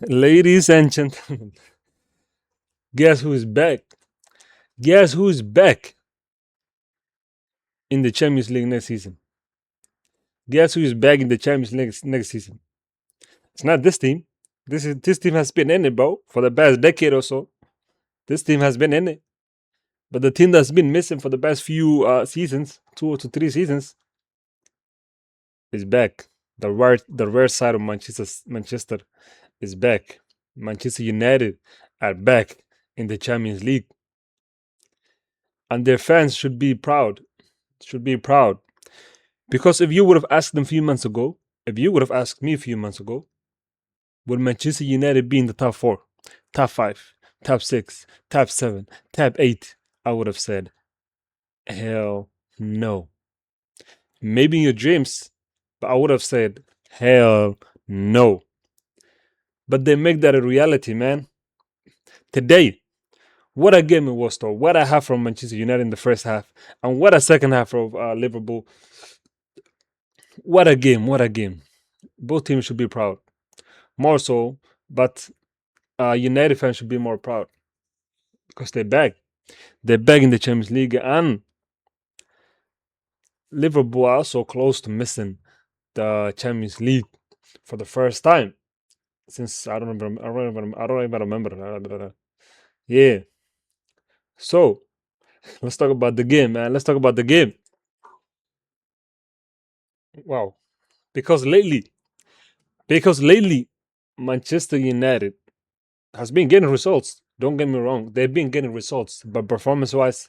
Ladies and gentlemen, guess who's back? Guess who's back in the Champions League next season? Guess who's back in the Champions League next season? It's not this team. This team has been in it, bro, for the past decade or so. This team has been in it. But the team that's been missing for the past few seasons, 2 to 3 seasons, is back. The rare side of Manchester is back. Manchester United are back in the Champions League. And their fans should be proud. Should be proud. Because if you would have asked them a few months ago, if you would have asked me a few months ago, would Manchester United be in the top 4, top 5, top 6, top 7, top 8? I would have said, hell no. Maybe in your dreams, but I would have said, hell no. But they make that a reality, man. Today, what a game it was, though. What a half from Manchester United in the first half, and what a second half of Liverpool. What a game, what a game. Both teams should be proud. More so, but United fans should be more proud. Because they're back. They're back in the Champions League, and Liverpool are also close to missing the Champions League for the first time since I don't even remember. Yeah. So let's talk about the game, man. Let's talk about the game. Wow. Because lately, Manchester United has been getting results. Don't get me wrong. They've been getting results. But performance-wise,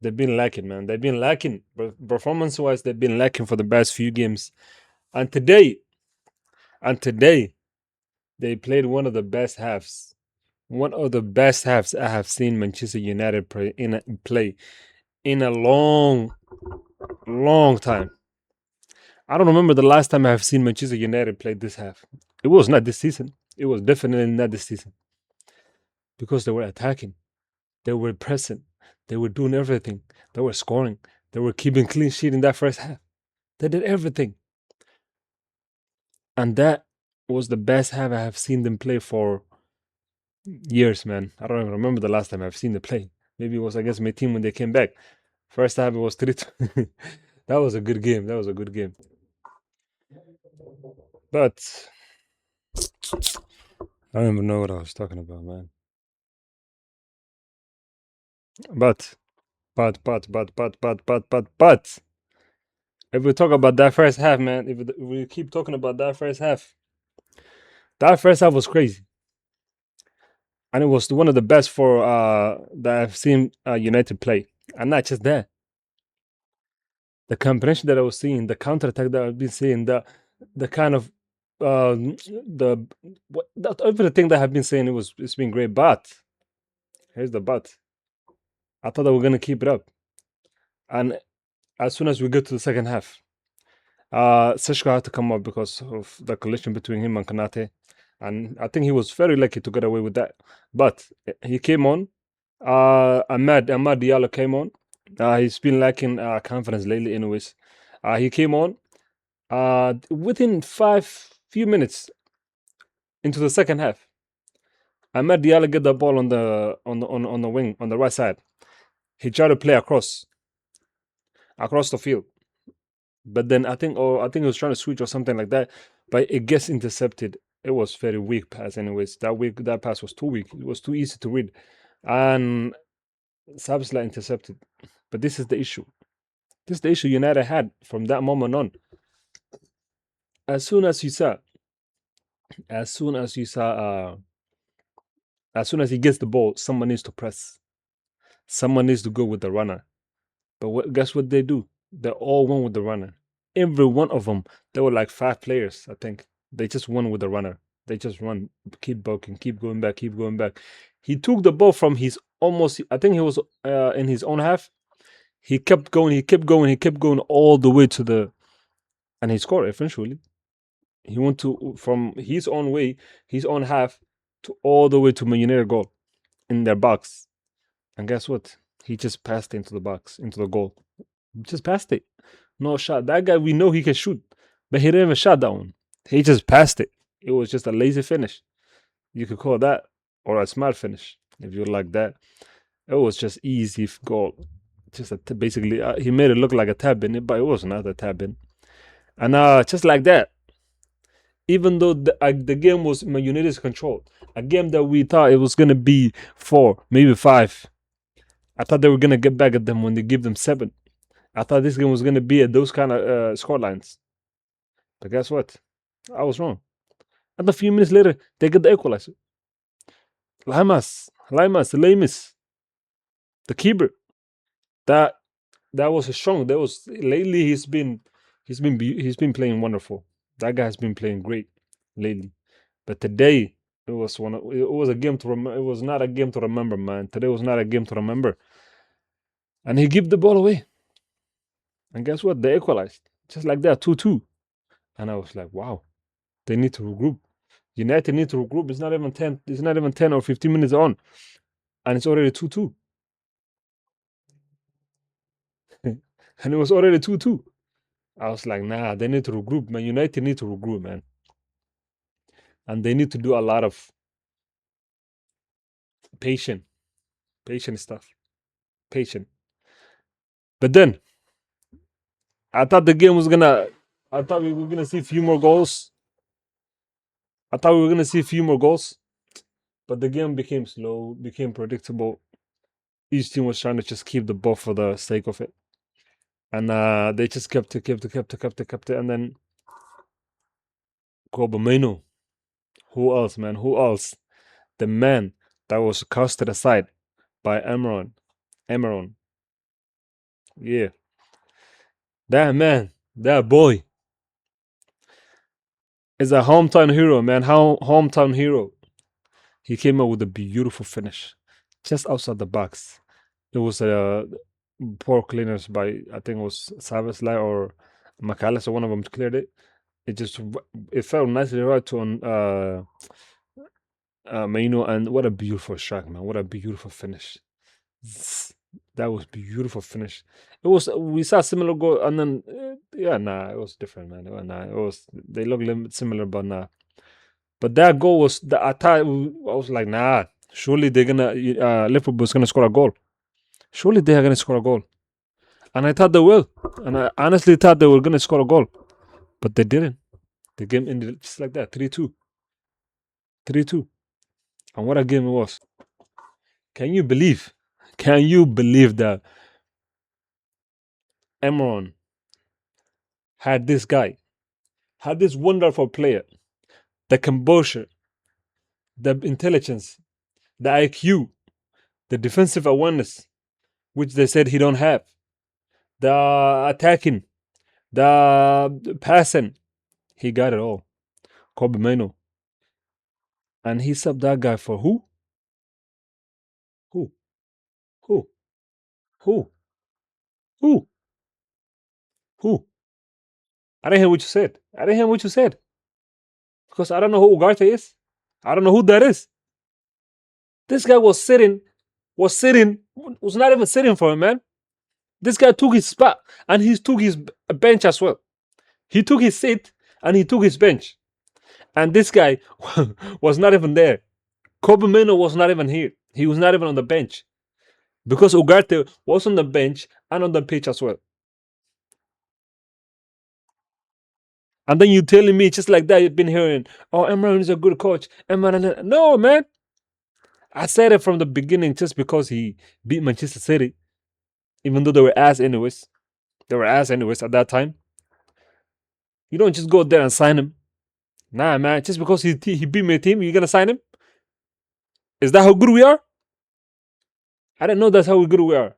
they've been lacking, man. They've been lacking. Performance-wise, they've been lacking for the past few games. And today, they played one of the best halves. One of the best halves I have seen Manchester United play in a long, long time. I don't remember the last time I have seen Manchester United play this half. It was not this season. It was definitely not this season. Because they were attacking. They were pressing. They were doing everything. They were scoring. They were keeping clean sheet in that first half. They did everything. And that was the best half I have seen them play for years, man. I don't even remember the last time I've seen them play. Maybe it was against my team when they came back. First half it was 3-2. That was a good game. That was a good game. But I don't even know what I was talking about, man. But if we talk about that first half, man, if we keep talking about that first half was crazy. And it was one of the best for that I've seen United play. And not just that. The combination that I was seeing, the counterattack that I've been seeing, the kind of everything that I've been saying, it's been great. But here's the but. I thought that we're gonna keep it up. And as soon as we get to the second half, Seshko had to come up because of the collision between him and Konate. And I think he was very lucky to get away with that. But he came on. Ahmad Diallo came on. He's been lacking confidence lately, anyways. He came on. Within few minutes into the second half, Ahmad Diallo get the ball on the wing on the right side. He tried to play across the field, but then I think he was trying to switch or something like that, but it gets intercepted. It was very weak pass, anyways. That pass was too weak. It was too easy to read, and Sabsla intercepted. But this is the issue. This is the issue United had from that moment on. As soon as he gets the ball, someone needs to press. Someone needs to go with the runner. But guess what they do? They all went with the runner. Every one of them. There were like 5 players, I think. They just went with the runner. They just run, keep bulking, keep going back. He took the ball from his I think he was in his own half. He kept going all the way to and he scored eventually. He went from his own half to all the way to Man United goal in their box. And guess what? He just passed into the box, into the goal. Just passed it. No shot. That guy, we know he can shoot, but he didn't even shot that one. He just passed it. It was just a lazy finish. You could call that or a smart finish if you like that. It was just easy goal. Just basically, he made it look like a tap in, but it was not a tap in. And just like that, even though the game was Man United's control, a game that we thought it was gonna be 4, maybe 5. I thought they were gonna get back at them when they give them 7. I thought this game was gonna be at those kind of score lines. But guess what? I was wrong. And a few minutes later, they get the equalizer. Lamas, the keeper. That that was a strong. That was lately. He's been playing wonderful. That guy has been playing great lately. But today it was it was a game to remember. It was not a game to remember, man. Today was not a game to remember. And he gave the ball away. And guess what? They equalized just like that, 2-2. And I was like, wow, they need to regroup. United need to regroup. It's not even 10. It's not even 10 or 15 minutes on, and it's already 2-2. And it was already 2-2. I was like, nah, they need to regroup, man. United need to regroup, man. And they need to do a lot of patient stuff. Patient. But then I thought the game was gonna I thought we were gonna see a few more goals. I thought we were gonna see a few more goals. But the game became slow, became predictable. Each team was trying to just keep the ball for the sake of it. And they just kept it. And then Kobbie Mainoo. Who else, man? Who else? The man that was casted aside by Emeron. Yeah. That man, that boy is a hometown hero, man. Hometown hero. He came up with a beautiful finish just outside the box. It was a poor cleaners by, I think it was Savage or McAllister. One of them cleared it. It felt nicely right to Mainoo, and what a beautiful shot, man. What a beautiful finish. That was beautiful finish. We saw similar goal, and then it was different, man. They look similar, but nah. But that goal was I thought, I was like, nah. Surely they're gonna Liverpool's gonna score a goal. Surely they are gonna score a goal, and I thought they will, and I honestly thought they were gonna score a goal, but they didn't. The game ended just like that, 3-2, 3-2, and what a game it was. Can you believe? Can you believe that Emeron had this wonderful player, the composure, the intelligence, the IQ, the defensive awareness, which they said he don't have, the attacking, the passing, he got it all. Kobbie Mainoo. And he subbed that guy for who? Who? Who? Who? Who? Who? I didn't hear what you said. Because I don't know who Ugarte is. I don't know who that is. This guy was not even sitting for him, man. This guy took his spot and he took his bench as well. He took his seat and he took his bench. And this guy was not even there. Kobbie Mainoo was not even here. He was not even on the bench. Because Ugarte was on the bench and on the pitch as well. And then you telling me just like that, you've been hearing, oh, Emran is a good coach. No, man. I said it from the beginning just because he beat Manchester City. Even though they were ass anyways. They were ass anyways at that time. You don't just go there and sign him. Nah, man. Just because he beat my team, you're going to sign him? Is that how good we are? I didn't know that's how good we are.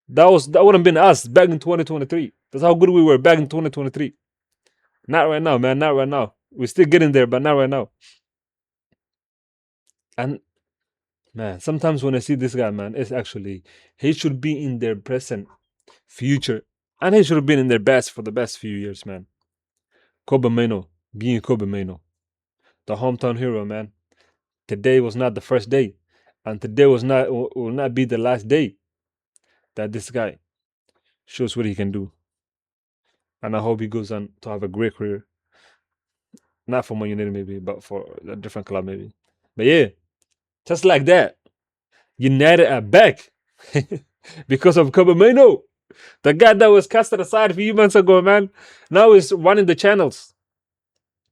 That wouldn't have been us back in 2023. That's how good we were back in 2023. Not right now, man. Not right now. We're still getting there, but not right now. And man, sometimes when I see this guy, man, it's actually, he should be in their present future. And he should have been in their best for the best few years, man. Kobbie Mainoo, being Kobbie Mainoo, the hometown hero, man. Today was not the first day, and today will not be the last day that this guy shows what he can do. And I hope he goes on to have a great career. Not for Man United, maybe, but for a different club, maybe. But yeah, just like that, United are back because of Kobbie Mainoo, the guy that was casted aside a few months ago, man. Now he's running the channels.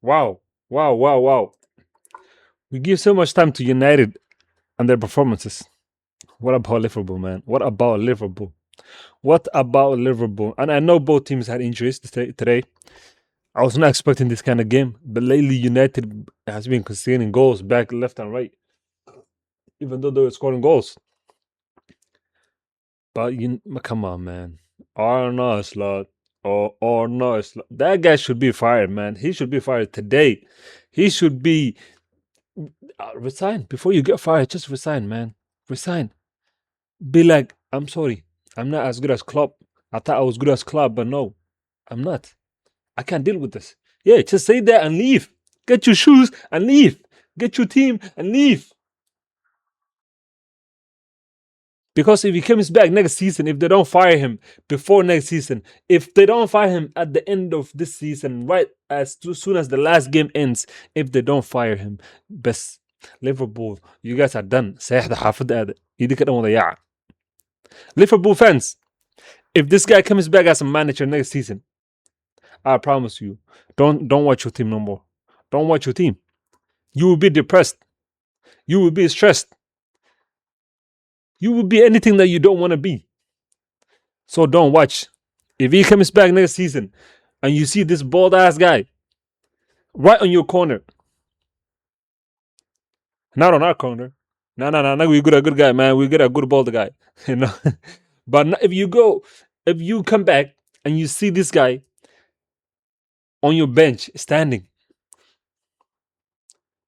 Wow, wow, wow, wow. We give so much time to United and their performances. What about Liverpool, man? What about Liverpool? What about Liverpool? And I know both teams had injuries today. I was not expecting this kind of game, but lately United has been conceding goals back, left, and right, even though they were scoring goals. But come on, man. Arnold Slot. Or no, that guy should be fired, man. He should be fired today. He should be resign before you get fired. Just resign, man. Resign. Be like, I'm sorry. I'm not as good as Klopp. I thought I was good as Klopp, but no, I'm not. I can't deal with this. Yeah, just say that and leave. Get your shoes and leave. Get your team and leave. Because if he comes back next season, if they don't fire him before next season, if they don't fire him at the end of this season, right as soon as the last game ends, if they don't fire him, best Liverpool, you guys are done. سيحدى حافظ هذا. يدي كده مضيعة. Liverpool fans, if this guy comes back as a manager next season, I promise you, don't watch your team no more. Don't watch your team. You will be depressed. You will be stressed. You will be anything that you don't want to be. So don't watch. If he comes back next season and you see this bald ass guy right on your corner, not on our corner. No, we got a good guy, man. We got a good bald guy. You know. But if you come back and you see this guy on your bench standing,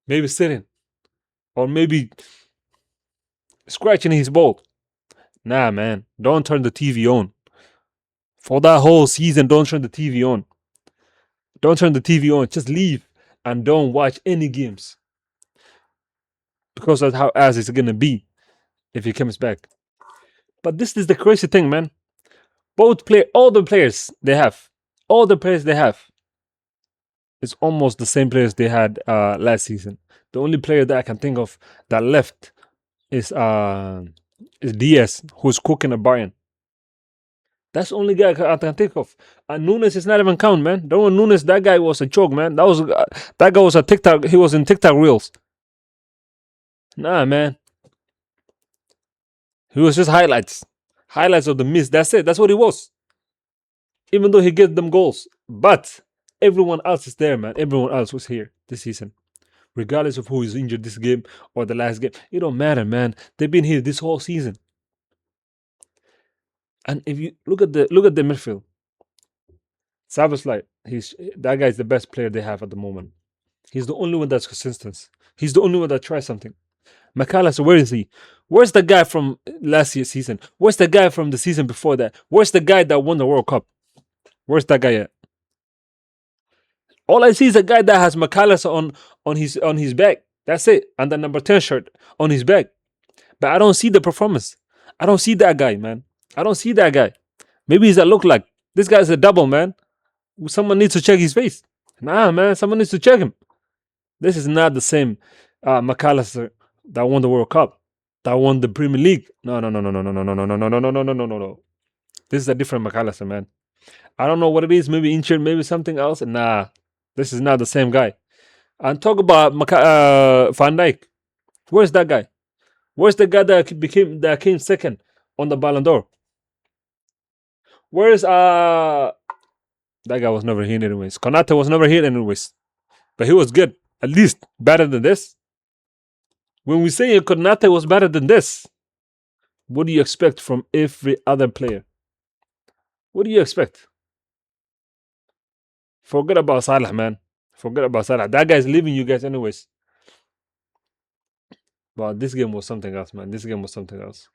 maybe sitting, or maybe scratching his ball. Nah, man, don't turn the TV on. For that whole season, don't turn the TV on. Don't turn the TV on. Just leave and don't watch any games. Because that's how ass it's gonna be if he comes back. But this is the crazy thing, man. All the players they have, it's almost the same players they had last season. The only player that I can think of that left is Diaz, who's cooking a Bayern. That's the only guy I can think of. And Nunes is not even count, man. Don't want Nunes. That guy was a joke, man. That guy was a TikTok. He was in TikTok reels. Nah, man. He was just highlights of the miss. That's it. That's what he was. Even though he gave them goals, but everyone else is there, man. Everyone else was here this season, regardless of who is injured this game or the last game. It don't matter, man. They've been here this whole season. And if you look at the midfield, Savage, that guy is the best player they have at the moment. He's the only one that's consistent. He's the only one that tries something. McAllister, where is he? Where's the guy from last year's season? Where's the guy from the season before that? Where's the guy that won the World Cup? Where's that guy at? All I see is a guy that has McAllister on his back. That's it. And the number 10 shirt on his back. But I don't see the performance. I don't see that guy, man. I don't see that guy. Maybe he's a look like. This guy's a double, man. Someone needs to check his face. Nah, man. Someone needs to check him. This is not the same McAllister that won the World Cup, that won the Premier League. No. This is a different McAllister, man. I don't know what it is. Maybe injured, maybe something else. Nah, this is not the same guy. And talk about Van Dijk. Where's that guy? Where's the guy that came second on the Ballon d'Or? Where's that guy was never here anyways. Konate was never here anyways, but he was good. At least better than this. When we say Konate was better than this, what do you expect from every other player? What do you expect? Forget about Salah, man. Forget about Salah. That guy's leaving you guys anyways. But this game was something else, man. This game was something else.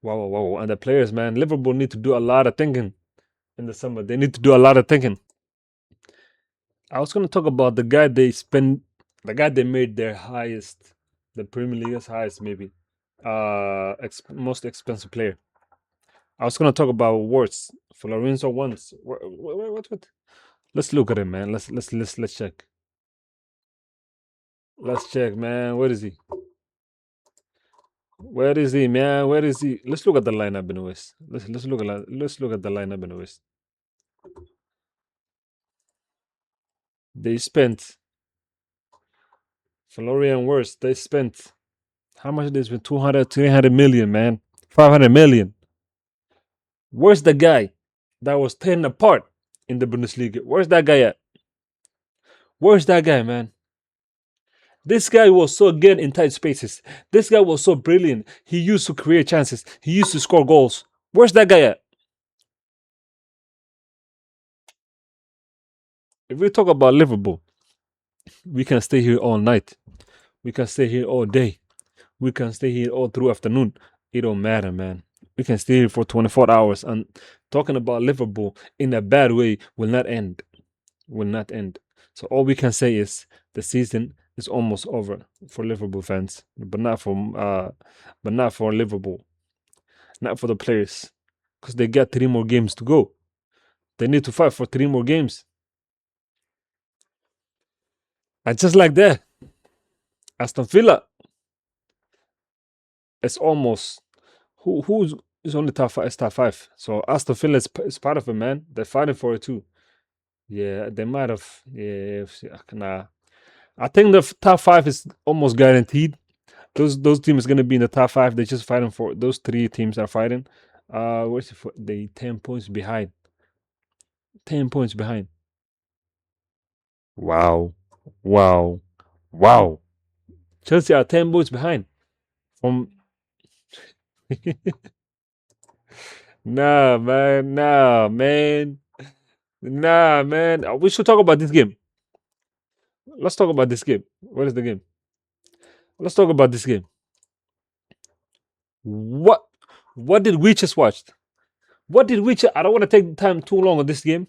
Wow. And the players, man. Liverpool need to do a lot of thinking in the summer. They need to do a lot of thinking. I was going to talk about the guy they made their highest, the Premier League's highest, maybe, most expensive player. I was going to talk about Words. Florenzo once. What? Let's look at him, man. Let's check. Let's check, man. Where is he? Where is he, man? Where is he? Let's look at the lineup in the West. Let's look at the lineup in the West. They spent Florian Wirtz. They spent how much? They spent 200, 300 million, man. 500 million. Where's the guy that was tearing apart in the Bundesliga? Where's that guy at? Where's that guy, man? This guy was so good in tight spaces. This guy was so brilliant. He used to create chances. He used to score goals. Where's that guy at? If we talk about Liverpool, we can stay here all night. We can stay here all day. We can stay here all through afternoon. It don't matter, man. We can stay here for 24 hours. And talking about Liverpool in a bad way will not end. Will not end. So all we can say is the season is almost over for Liverpool fans, but not for Liverpool, not for the players, because they got 3 more games to go. They need to fight for 3 more games. And just like that, Aston Villa is almost who's is only top five. It's top five. So Aston Villa is part of it, man. They're fighting for it too. Yeah, they might have. Yeah, nah. I think the top five is almost guaranteed. Those teams gonna be in the top five. They're just fighting for those 3 teams are fighting. Where's they 10 points behind? 10 points behind. Wow, wow, wow. Chelsea are 10 points behind. From nah, man, nah, man, nah, man. We should talk about this game. Let's talk about this game. What is the game? Let's talk about this game. What? What did we just watch? What did we? I don't want to take time too long on this game,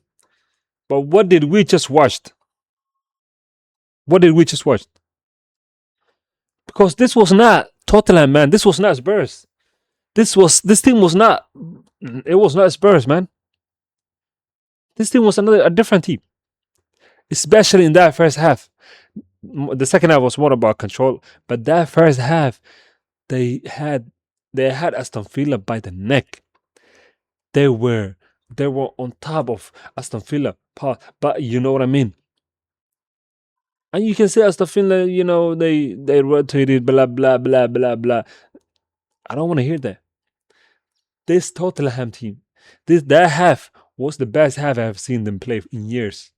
but what did we just watch? What did we just watch? Because this was not Tottenham, man. This was not Spurs. This team was not. It was not Spurs, man. This team was a different team, especially in that first half. The second half was more about control, but that first half, they had Aston Villa by the neck. They were on top of Aston Villa, but you know what I mean. And you can say Aston Villa, they rotated, blah blah blah blah blah. I don't want to hear that. This Tottenham team, that half was the best half I have seen them play in years.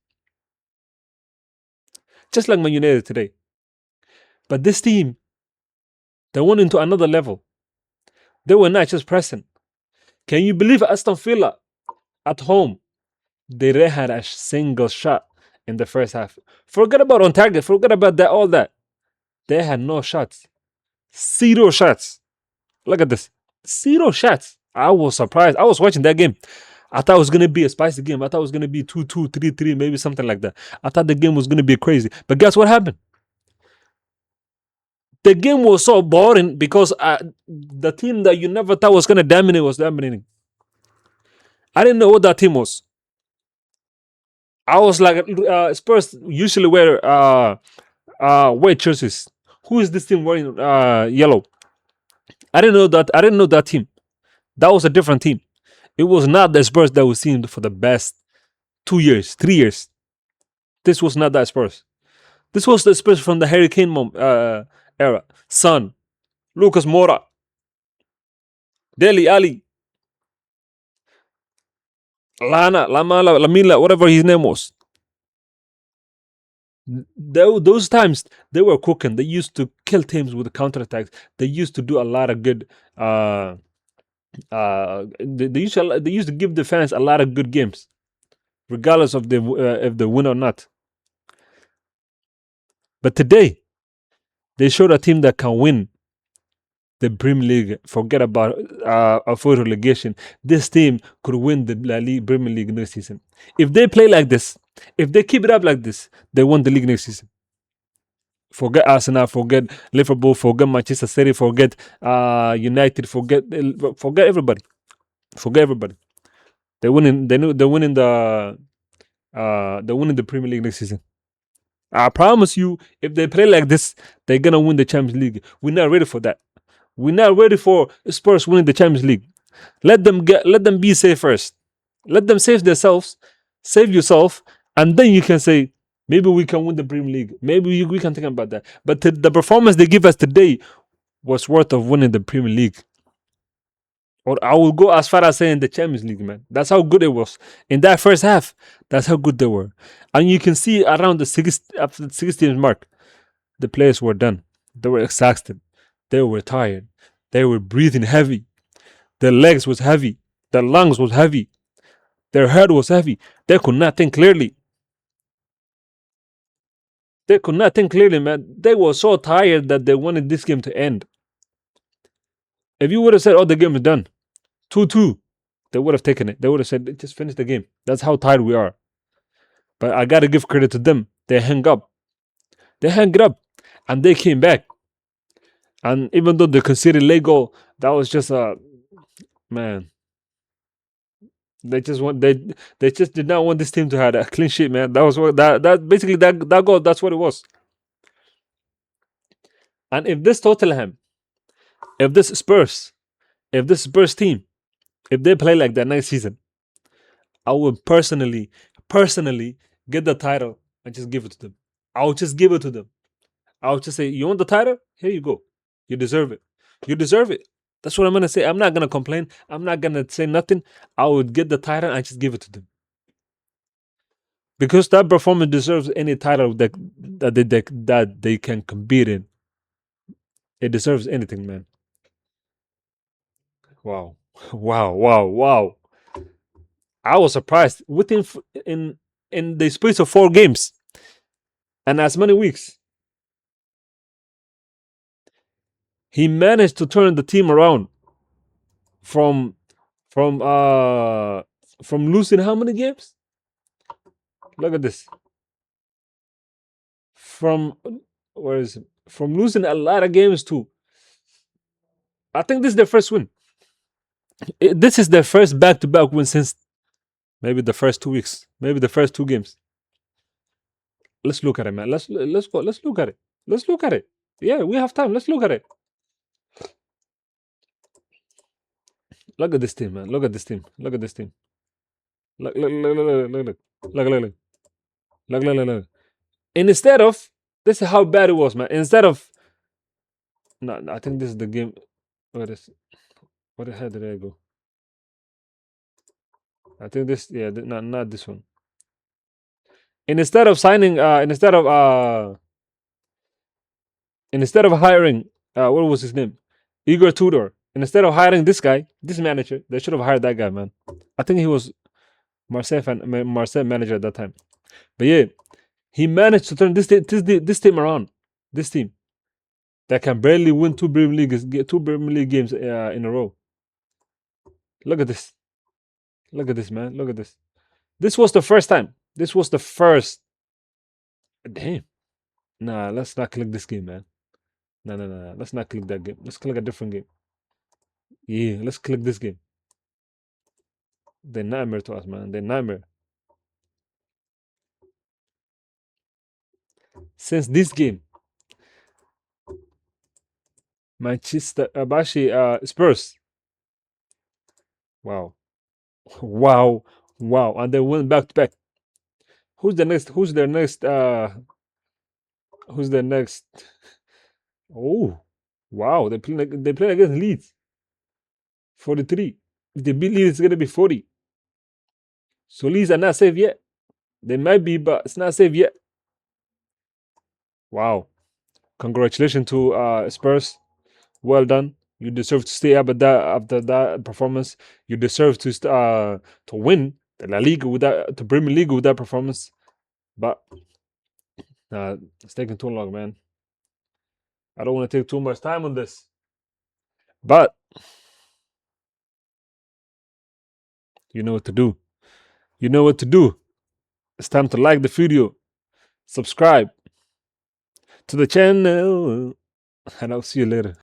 Just like Man United today. But this team, they went into another level. They were not just pressing. Can you believe Aston Villa at home? They didn't had a single shot in the first half. Forget about on target. Forget about that. All that. They had no shots. 0 shots. Look at this. 0 shots. I was surprised. I was watching that game. I thought it was going to be a spicy game. I thought it was going to be 2-2, 3-3, maybe something like that. I thought the game was going to be crazy. But guess what happened? The game was so boring because the team that you never thought was going to dominate was dominating. I didn't know what that team was. I was like, Spurs usually wear white jerseys. Who is this team wearing yellow? I didn't know that. I didn't know that team. That was a different team. It was not the Spurs that we seen for the best 2 years, 3 years. This was not that Spurs. This was the Spurs from the Harry Kane era. Son, Lucas Moura, Deli Ali, Lamela, whatever his name was. Those times they were cooking. They used to kill teams with counterattacks. They used to do a lot of good. They used to give the fans a lot of good games, regardless of if they win or not. But today, they showed a team that can win the Premier League. Forget about avoid relegation. This team could win the Premier League next season. If they play like this, if they keep it up like this, they won the league next season. Forget Arsenal, forget Liverpool, forget Manchester City, forget United, forget everybody. Forget everybody. They're winning. They're winning the Premier League next season. I promise you, if they play like this, they're gonna win the Champions League. We're not ready for that. We're not ready for Spurs winning the Champions League. Let them be safe first. Let them save themselves, save yourself, and then you can say maybe we can win the Premier League. Maybe we can think about that. But the performance they give us today was worth of winning the Premier League. Or I will go as far as saying the Champions League, man. That's how good it was in that first half. That's how good they were, and you can see around the 60th mark, the players were done. They were exhausted. They were tired. They were breathing heavy. Their legs was heavy. Their lungs was heavy. Their head was heavy. They could not think clearly. They could not think clearly, man. They were so tired that they wanted this game to end. If you would have said, "Oh, the game is done, 2-2," they would have taken it. They would have said, "Just finish the game." That's how tired we are. But I gotta give credit to them. They hung up. They hung it up, and they came back. And even though they conceded late goal, that was just a man. They just did not want this team to have a clean sheet, man. That was what that basically that goal. That's what it was. And if this Tottenham, if this Spurs, if this Spurs team, if they play like that next season, I would personally get the title and just give it to them. I would just give it to them. I would just say, "You want the title? Here you go. You deserve it. You deserve it." That's what I'm gonna say. I'm not gonna complain. I'm not gonna say nothing. I would get the title and just give it to them. Because that performance deserves any title that they can compete in. It deserves anything, man. Wow, wow, wow, wow! I was surprised within in the space of 4 games and as many weeks, he managed to turn the team around from from uh from losing how many games? Look at this. From where is it? From losing a lot of games to I think this is their first win. This is their first back-to-back win since maybe the first 2 weeks, maybe the first 2 games. Let's look at it, man. Let's go. Let's look at it. Let's look at it. Yeah, we have time. Let's look at it. Look at this team, man. Look at this team. Look at this team. Look. Look. And instead of this is how bad it was, man. Instead of no, I think this is the game. Where the hell did I go? I think this, yeah, not this one. And instead of signing, instead of hiring, what was his name, Igor Tudor. And instead of hiring this guy, this manager, they should have hired that guy, man. I think he was Marseille manager at that time. But yeah, he managed to turn this team around. This team that can barely win two Premier League games in a row. Look at this. Look at this, man. Look at this. This was the first time. This was the first. Damn. Nah, let's not click this game, man. No. Let's not click that game. Let's click a different game. Yeah, let's click this game. They're nightmare to us, man. They're nightmare. Since this game, Manchester Abashi Spurs. Wow. Wow. And they went back to back. Who's the next? Who's their next? Who's their next? Oh, wow! They play against Leeds. 43. If they beat Leeds, it's gonna be 40. So Leeds are not safe yet. They might be, but it's not safe yet. Wow! Congratulations to Spurs. Well done. You deserve to stay up at that after that performance. You deserve to win the La Liga with that, the Premier League with that performance. But it's taking too long, man. I don't want to take too much time on this. But you know what to do. You know what to do. It's time to like the video, subscribe to the channel, and I'll see you later.